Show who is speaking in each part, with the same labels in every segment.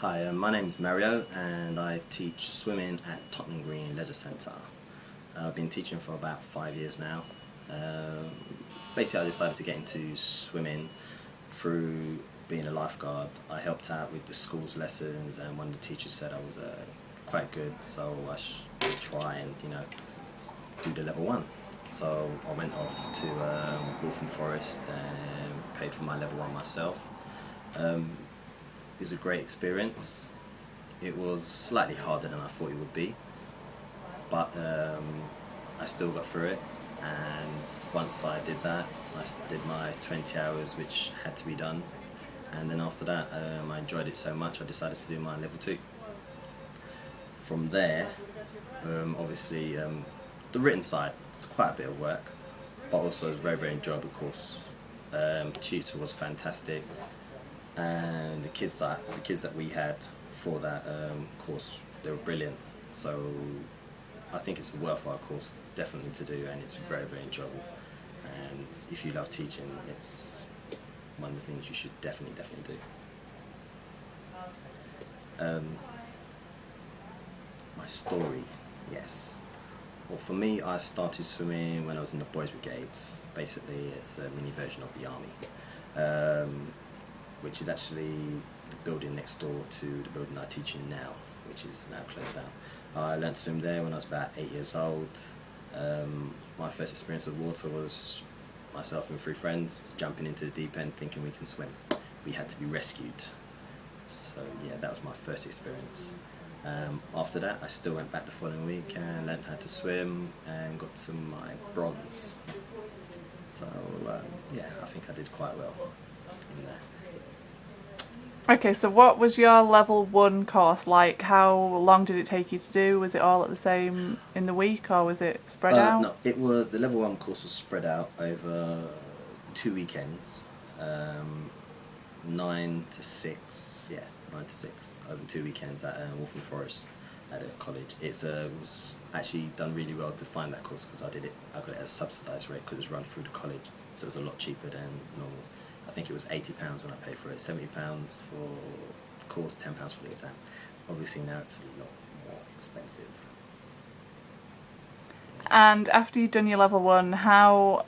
Speaker 1: Hi, my name's Mario and I teach swimming at Tottenham Green Leisure Centre. I've been teaching for about 5 years now. Basically I decided to get into swimming through being a lifeguard. I helped out with the school's lessons and one of the teachers said I was quite good, so I should try and do the level 1. So I went off to Waltham Forest and paid for my level 1 myself. It was a great experience. It was slightly harder than I thought it would be, but I still got through it, and once I did that, I did my 20 hours which had to be done, and then after that I enjoyed it so much I decided to do my level 2. From there, obviously the written side, it's quite a bit of work, but also it's a very enjoyable course. The tutor was fantastic, and the kids that we had for that course, they were brilliant. So I think it's a worthwhile course definitely to do, and it's very enjoyable. And if you love teaching, it's one of the things you should definitely do. My story, yes. Well, for me, I started swimming when I was in the Boys Brigade. Basically, it's a mini version of the army, which is actually the building next door to the building I teach in now, which is now closed down. I learned to swim there when I was about 8 years old. My first experience of water was myself and 3 friends jumping into the deep end thinking we can swim. We had to be rescued. So yeah, that was my first experience. After that I still went back the following week and learned how to swim and got to my bronze. So yeah, I think I did quite well in there.
Speaker 2: Okay, so what was your level 1 course like? How long did it take you to do? Was it all at the same in the week, or was it spread out?
Speaker 1: No, it was, the level 1 course was spread out over 2 weekends, 9 to 6, yeah, 9 to 6, over 2 weekends at Waltham Forest at a college. It was actually done really well to find that course because I got it at a subsidised rate because it was run through the college, so it was a lot cheaper than normal. I think it was £80 when I paid for it, £70 for the course, £10 for the exam. Obviously now it's a lot more expensive.
Speaker 2: And after you'd done your level 1, how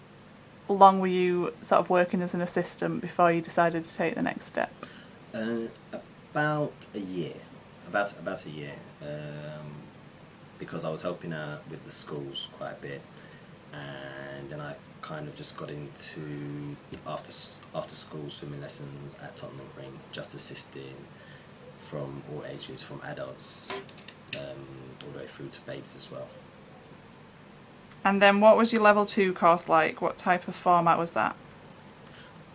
Speaker 2: long were you sort of working as an assistant before you decided to take the next step?
Speaker 1: About a year. About a year. Because I was helping out with the schools quite a bit, and then I kind of just got into after school swimming lessons at Tottenham Green, just assisting from all ages, from adults all the way through to babies as well.
Speaker 2: And then what was your level 2 course like? What type of format was that?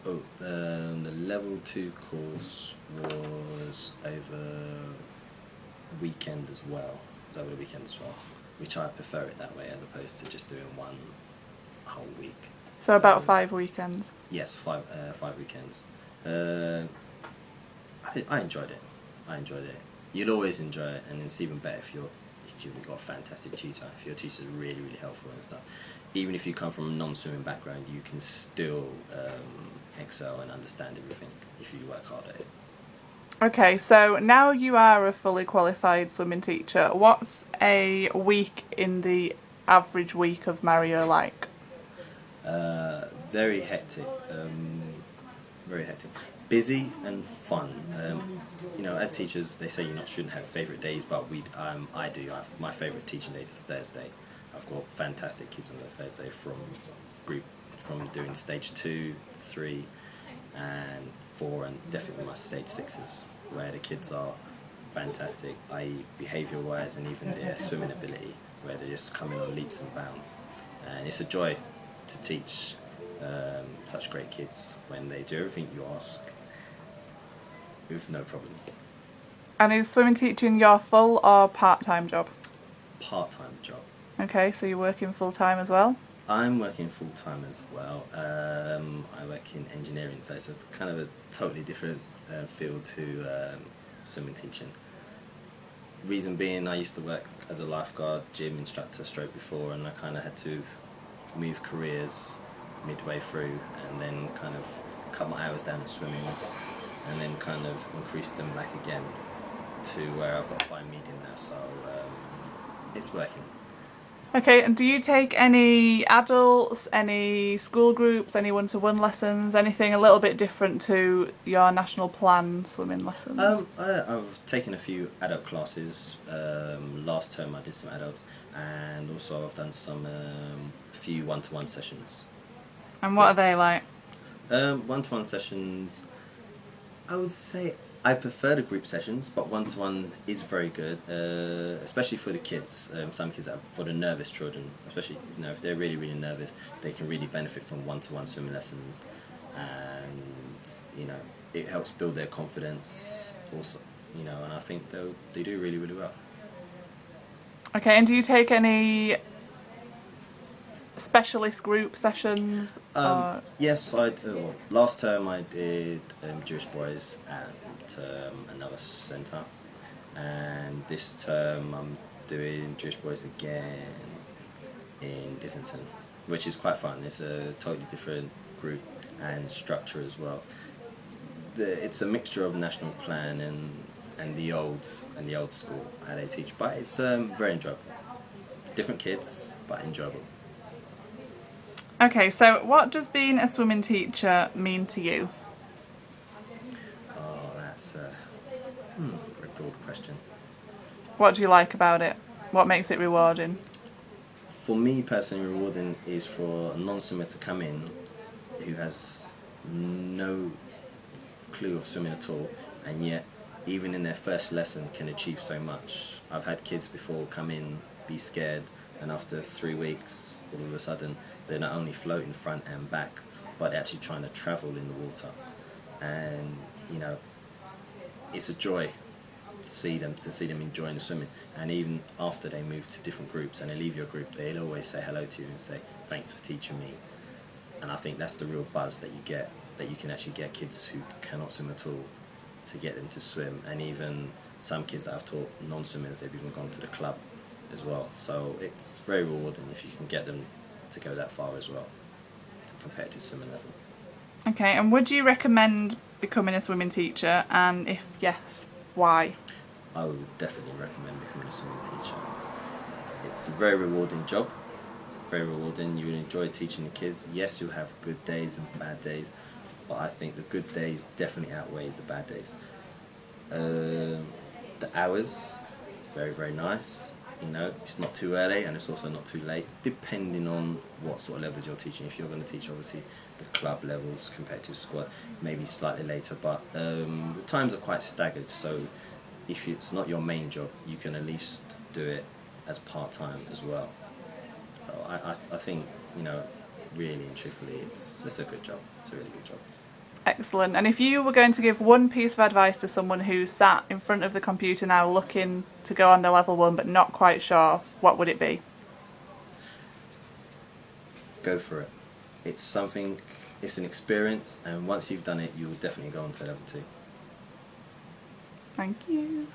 Speaker 1: Oh, the level 2 course was over weekend as well. It was over the weekend as well, which I prefer it that way as opposed to just doing one whole week.
Speaker 2: So about 5 weekends? Yes,
Speaker 1: 5 weekends. I enjoyed it. I enjoyed it. You'll always enjoy it, and it's even better if you've got a fantastic tutor. If your tutor's really helpful and stuff. Even if you come from a non-swimming background, you can still excel and understand everything if you work hard at it.
Speaker 2: Okay, so now you are a fully qualified swimming teacher. What's a week in the average week of Mario like?
Speaker 1: Very hectic. Very hectic. Busy and fun. You know, as teachers, they say you shouldn't have favourite days, but I do. My favourite teaching day is Thursday. I've got fantastic kids on the Thursday from doing stage 2, 3, and 4, and definitely my stage 6s, where the kids are fantastic, i.e. behaviour-wise and even their swimming ability, where they're just coming on leaps and bounds. And it's a joy to teach such great kids when they do everything you ask with no problems.
Speaker 2: And is swimming teaching your full or part-time job?
Speaker 1: Part-time job.
Speaker 2: Okay, so you're working full-time as well?
Speaker 1: I'm working full-time as well. I work in engineering, so it's kind of a totally different field to swimming teaching. Reason being, I used to work as a lifeguard, gym instructor straight before, and I kind of had to move careers midway through and then kind of cut my hours down at swimming and then kind of increase them back again. to where I've got a fine medium now, so it's working.
Speaker 2: Okay, and do you take any adults, any school groups, any one-to-one lessons, anything a little bit different to your national plan swimming lessons?
Speaker 1: I've taken a few adult classes. Last term I did some adults, and also I've done some few one-to-one sessions.
Speaker 2: And what are they like?
Speaker 1: One-to-one sessions, I would say I prefer the group sessions, but one-to-one is very good, especially for the kids. Some kids, for the nervous children, especially if they're really, really nervous, they can really benefit from one-to-one swimming lessons, and it helps build their confidence also. And I think they do really, really well.
Speaker 2: Okay, and do you take any specialist group sessions?
Speaker 1: Yes, last term I did Jewish boys at another centre, and this term I'm doing Jewish boys again in Islington, which is quite fun. It's a totally different group and structure as well. It's a mixture of national plan and the old school how they teach, but it's very enjoyable. Different kids, but enjoyable.
Speaker 2: Okay, so what does being a swimming teacher mean to you?
Speaker 1: Oh, that's a very broad question.
Speaker 2: What do you like about it? What makes it rewarding?
Speaker 1: For me personally, rewarding is for a non-swimmer to come in who has no clue of swimming at all, and yet even in their first lesson can achieve so much. I've had kids before come in, be scared, and after 3 weeks all of a sudden they're not only floating front and back, but they're actually trying to travel in the water. And it's a joy to see them enjoying the swimming. And even after they move to different groups and they leave your group, they'll always say hello to you and say thanks for teaching me. And I think that's the real buzz that you get, that you can actually get kids who cannot swim at all to get them to swim. And even some kids that I've taught non-swimmers, they've even gone to the club as well. So it's very rewarding if you can get them to go that far as well, compared to swimming level.
Speaker 2: Okay, and would you recommend becoming a swimming teacher, and if yes, why?
Speaker 1: I would definitely recommend becoming a swimming teacher. It's a very rewarding job, very rewarding. You will enjoy teaching the kids. Yes, you'll have good days and bad days, but I think the good days definitely outweigh the bad days. The hours, very, very nice. It's not too early and it's also not too late, depending on what sort of levels you're teaching. If you're going to teach obviously the club levels compared to squad, maybe slightly later, but the times are quite staggered, so if it's not your main job, you can at least do it as part-time as well. So I think, really and truthfully, it's a good job. It's a really good job.
Speaker 2: Excellent. And if you were going to give one piece of advice to someone who's sat in front of the computer now looking to go on their level 1 but not quite sure, what would it be?
Speaker 1: Go for it. It's an experience, and once you've done it, you'll definitely go on to level 2.
Speaker 2: Thank you.